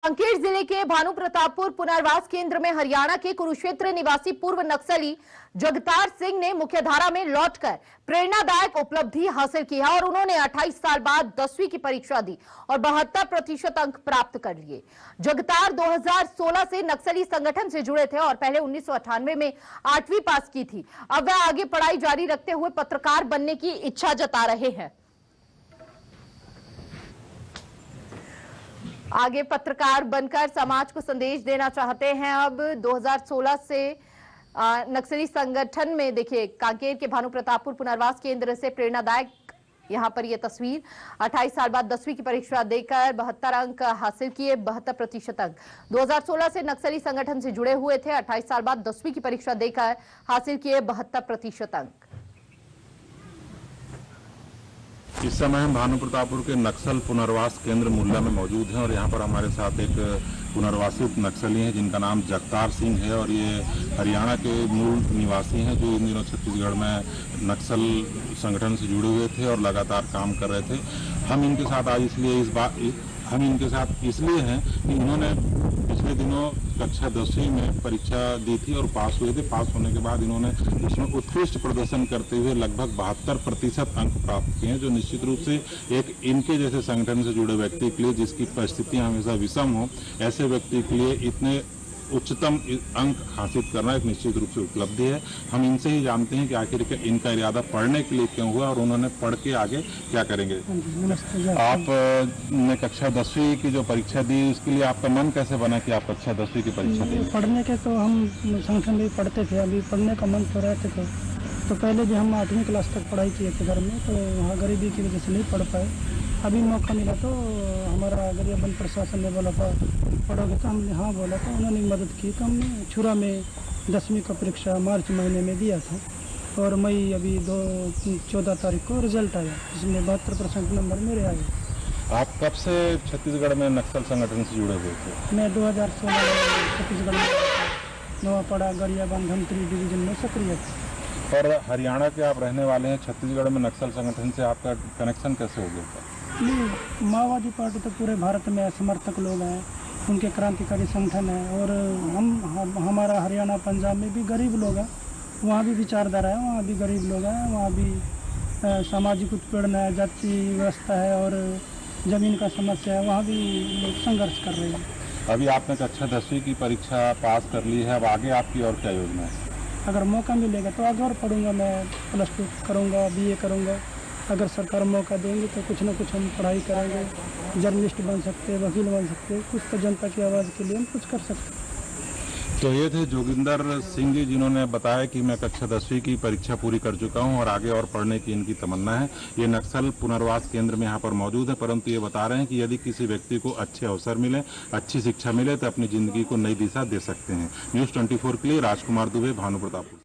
कांकेर जिले के भानु प्रतापपुर पुनर्वास केंद्र में हरियाणा के कुरुक्षेत्र निवासी पूर्व नक्सली जगतार सिंह ने मुख्यधारा में लौटकर प्रेरणादायक उपलब्धि हासिल की है और उन्होंने 28 साल बाद 10वीं की परीक्षा दी और 72% अंक प्राप्त कर लिए। जगतार 2016 से नक्सली संगठन से जुड़े थे और पहले 1998 में 8वीं पास की थी। अब वह आगे पढ़ाई जारी रखते हुए पत्रकार बनने की इच्छा जता रहे हैं। आगे पत्रकार बनकर समाज को संदेश देना चाहते हैं। अब 2016 से नक्सली संगठन में देखिए कांकेर के भानु प्रतापपुर पुनर्वास केंद्र से प्रेरणादायक यहां पर यह तस्वीर। 28 साल बाद 10वीं की परीक्षा देकर 72 अंक हासिल किए, 72% अंक। 2016 से नक्सली संगठन से जुड़े हुए थे। 28 साल बाद 10वीं की परीक्षा देकर हासिल किए 72% अंक। इस समय हम भानु प्रतापपुर के नक्सल पुनर्वास केंद्र मुल्ला में मौजूद हैं और यहाँ पर हमारे साथ एक पुनर्वासित नक्सली हैं जिनका नाम जगतार सिंह है और ये हरियाणा के मूल निवासी हैं जो इन दिनों छत्तीसगढ़ में नक्सल संगठन से जुड़े हुए थे और लगातार काम कर रहे थे। हम इनके साथ आज इसलिए हैं कि इन्होंने पिछले दिनों कक्षा 10वीं में परीक्षा दी थी और पास हुए थे। पास होने के बाद इन्होंने इसमें उत्कृष्ट प्रदर्शन करते हुए लगभग 72% अंक प्राप्त किए हैं, जो निश्चित रूप से एक इनके जैसे संगठन से जुड़े व्यक्ति के लिए जिसकी परिस्थितियां हमेशा विषम हो, ऐसे व्यक्ति के लिए इतने उच्चतम अंक हासिल करना एक निश्चित रूप से उपलब्धि है। हम इनसे ही जानते हैं कि आखिर इनका इरादा पढ़ने के लिए क्यों हुआ और उन्होंने पढ़ के आगे क्या करेंगे। आपने कक्षा 10वीं की जो परीक्षा दी उसके लिए आपका मन कैसे बना कि आप कक्षा 10वीं की परीक्षा दें? पढ़ने के तो हम संगठन में पढ़ते थे, अभी पढ़ने का मन तो रहते थे। तो पहले भी हम 8वीं क्लास तक पढ़ाई किए थे घर में, तो वहाँ गरीबी की वजह से नहीं पढ़ पाए। अभी मौका मिला तो हमारा गरियाबंद प्रशासन ने बोला था पढ़ोगे, तो हमने हाँ बोला था। उन्होंने मदद की तो हमने छुरा में 10वीं का परीक्षा मार्च महीने में दिया था और मई अभी 14 तारीख को रिजल्ट आया, जिसमें 72% नंबर मेरे आए। आप कब से छत्तीसगढ़ में नक्सल संगठन से जुड़े हुए थे? मैं 2016 में छत्तीसगढ़ में नवापड़ा गरियाबंद धमतरी डिवीजन में सक्रिय था। और हरियाणा के आप रहने वाले हैं, छत्तीसगढ़ में नक्सल संगठन से आपका कनेक्शन कैसे हो गया था? नहीं, माओवादी पार्टी तो पूरे भारत में समर्थक लोग हैं, उनके क्रांतिकारी संगठन है और हमारा हरियाणा पंजाब में भी गरीब लोग हैं, वहाँ भी विचारधारा है, वहाँ भी गरीब लोग हैं, वहाँ भी सामाजिक उत्पीड़न है, जाति व्यवस्था है और ज़मीन का समस्या है, वहाँ भी लोग संघर्ष कर रहे हैं। अभी आपने कक्षा 10वीं की परीक्षा पास कर ली है, अब आगे आपकी और क्या योजना है? अगर मौका मिलेगा तो आगे और पढ़ूंगा, मैं +2 करूँगा, BA करूँगा। अगर सरकार मौका देंगे तो कुछ ना कुछ हम पढ़ाई करेंगे, जर्नलिस्ट बन सकते हैं, वकील बन सकते हैं, कुछ तो जनता की आवाज़ के लिए हम कुछ कर सकते हैं। तो ये थे जोगिंदर सिंह जी जिन्होंने बताया कि मैं कक्षा 10वीं की परीक्षा पूरी कर चुका हूं और आगे और पढ़ने की इनकी तमन्ना है। ये नक्सल पुनर्वास केंद्र में यहाँ पर मौजूद है, परंतु ये बता रहे हैं कि यदि किसी व्यक्ति को अच्छे अवसर मिले, अच्छी शिक्षा मिले तो अपनी जिंदगी को नई दिशा दे सकते हैं। न्यूज़ 24 के लिए राजकुमार दुबे, भानु प्रतापपुर।